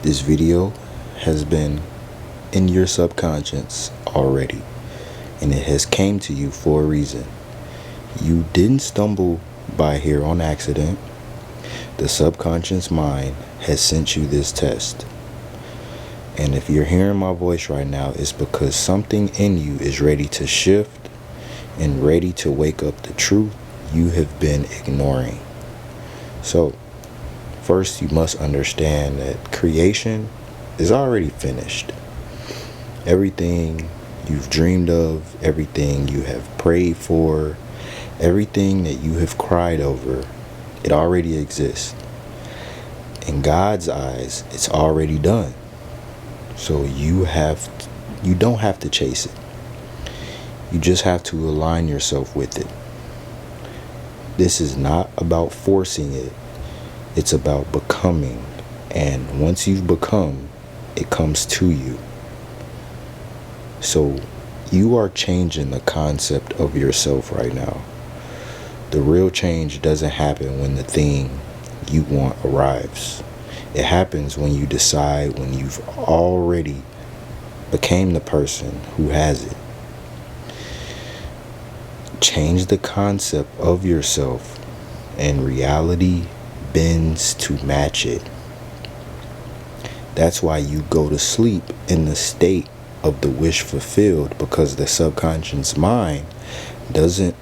This video has been in your subconscious already, and it has came to you for a reason. You didn't stumble by here on accident. The subconscious mind has sent you this test. And if you're hearing my voice right now, it's because something in you is ready to shift and ready to wake up the truth you have been ignoring. So, first you must understand that creation is already finished. Everything you've dreamed of, everything you have prayed for, everything that you have cried over, it already exists. In God's eyes, it's already done. So you don't have to chase it. You just have to align yourself with it. This is not about forcing it. It's about becoming. And once you've become, it comes to you. So you are changing the concept of yourself right now. The real change doesn't happen when the thing you want arrives. It happens when you decide, when you've already became the person who has it. Change the concept of yourself, and reality bends to match it. That's why you go to sleep in the state of the wish fulfilled, because the subconscious mind doesn't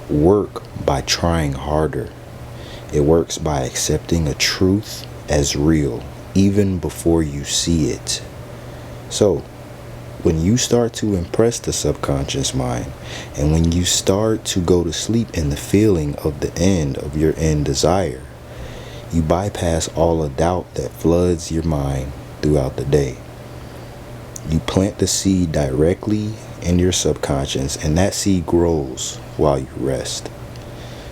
work by trying harder. It works by accepting a truth as real, even before you see it. So, when you start to impress the subconscious mind, and when you start to go to sleep in the feeling of the end of your end desire, you bypass all the doubt that floods your mind throughout the day. You plant the seed directly in your subconscious, and that seed grows while you rest.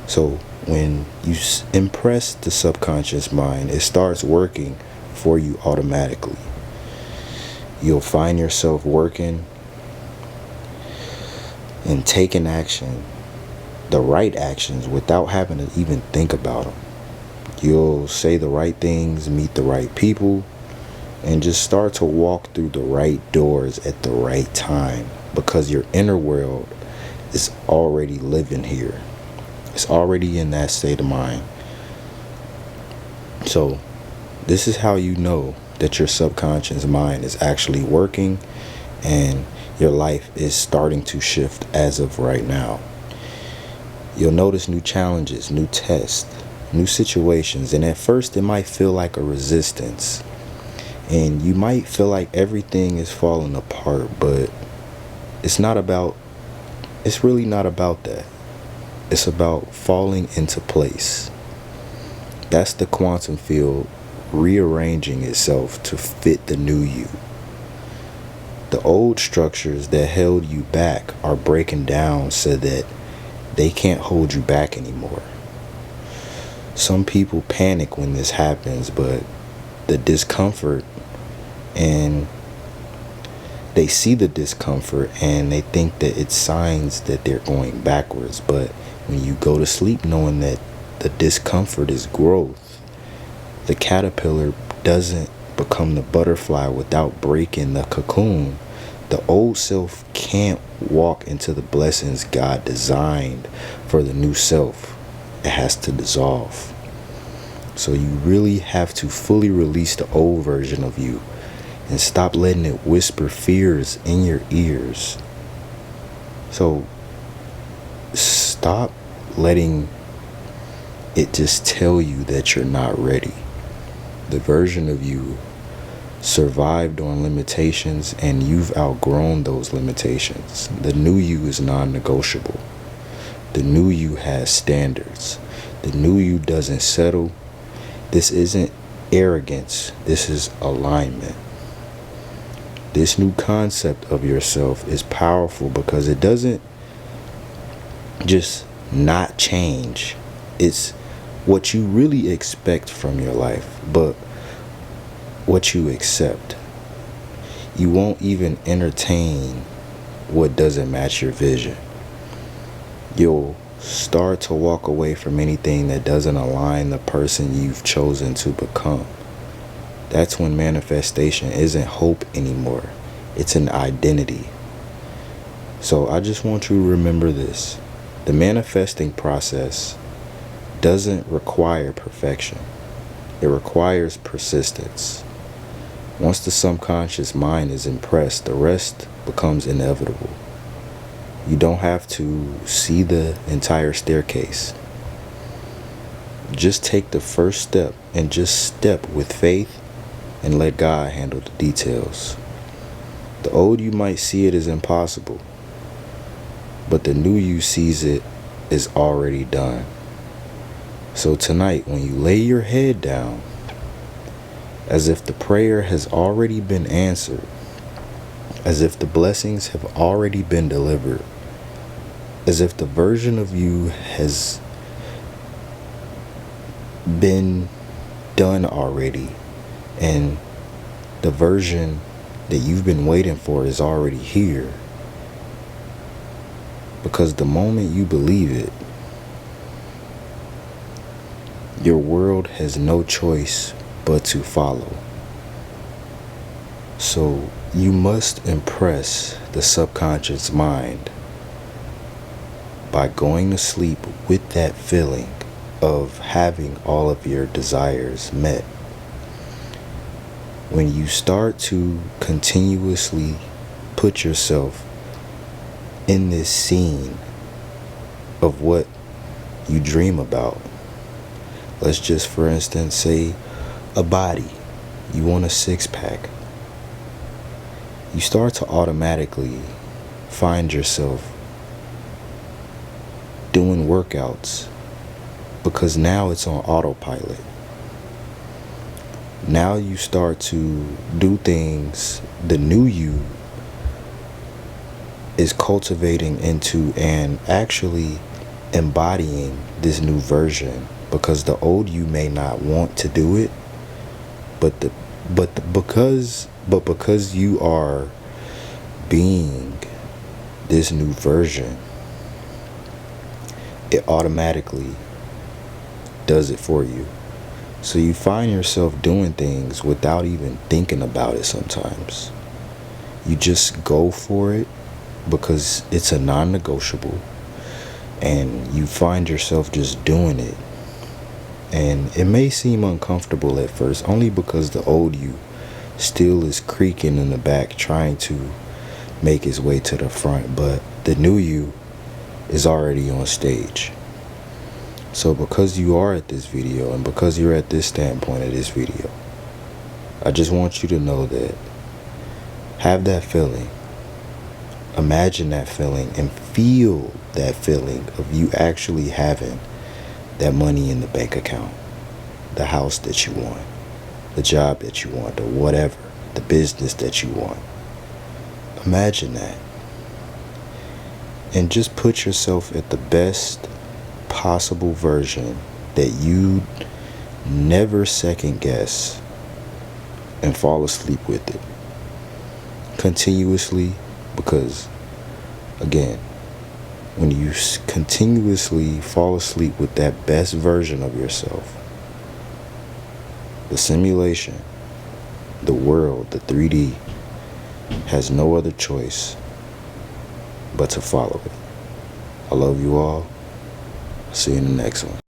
So when you impress the subconscious mind, it starts working for you automatically. You'll find yourself working and taking action, the right actions, without having to even think about them. You'll say the right things, meet the right people, and just start to walk through the right doors at the right time, because your inner world is already living here. It's already in that state of mind. So this is how you know that your subconscious mind is actually working and your life is starting to shift as of right now. You'll notice new challenges, new tests, new situations, and at first it might feel like a resistance. And you might feel like everything is falling apart, but it's really not about that. It's about falling into place. That's the quantum field rearranging itself to fit the new you. The old structures that held you back are breaking down so that they can't hold you back anymore. Some people panic when this happens, but the discomfort, and they see the discomfort and they think that it's signs that they're going backwards. But when you go to sleep knowing that the discomfort is growth, the caterpillar doesn't become the butterfly without breaking the cocoon. The old self can't walk into the blessings God designed for the new self. It has to dissolve. So you really have to fully release the old version of you and stop letting it whisper fears in your ears. So stop letting it just tell you that you're not ready. The version of you survived on limitations, and you've outgrown those limitations. The new you is non-negotiable. The new you has standards. The new you doesn't settle. This isn't arrogance. This is alignment. This new concept of yourself is powerful because it doesn't just not change. It's what you really expect from your life, but what you accept. You won't even entertain what doesn't match your vision. You'll start to walk away from anything that doesn't align the person you've chosen to become. That's when manifestation isn't hope anymore. It's an identity. So I just want you to remember this. The manifesting process doesn't require perfection. It requires persistence. Once the subconscious mind is impressed, the rest becomes inevitable. You don't have to see the entire staircase. Just take the first step and just step with faith and let God handle the details. The old you might see it as impossible, but the new you sees it is already done. So tonight, when you lay your head down, as if the prayer has already been answered, as if the blessings have already been delivered, as if the version of you has been done already, and the version that you've been waiting for is already here. Because the moment you believe it, your world has no choice but to follow. So you must impress the subconscious mind by going to sleep with that feeling of having all of your desires met. When you start to continuously put yourself in this scene of what you dream about, let's just for instance say a body, you want a six-pack, you start to automatically find yourself doing workouts because now it's on autopilot. Now you start to do things the new you is cultivating into and actually embodying this new version, because the old you may not want to do it, because you are being this new version, it automatically does it for you. So you find yourself doing things without even thinking about it sometimes. You just go for it because it's a non-negotiable, and you find yourself just doing it. And it may seem uncomfortable at first, only because the old you still is creaking in the back trying to make his way to the front, but the new you is already on stage. So because you are at this video and because you're at this standpoint of this video, I just want you to know that have that feeling, imagine that feeling, and feel that feeling of you actually having that money in the bank account, the house that you want, the job that you want, or whatever, the business that you want. Imagine that. And just put yourself at the best possible version that you never second guess, and fall asleep with it continuously. Because again, when you continuously fall asleep with that best version of yourself, the simulation, the world, the 3D has no other choice but to follow it. I love you all. See you in the next one.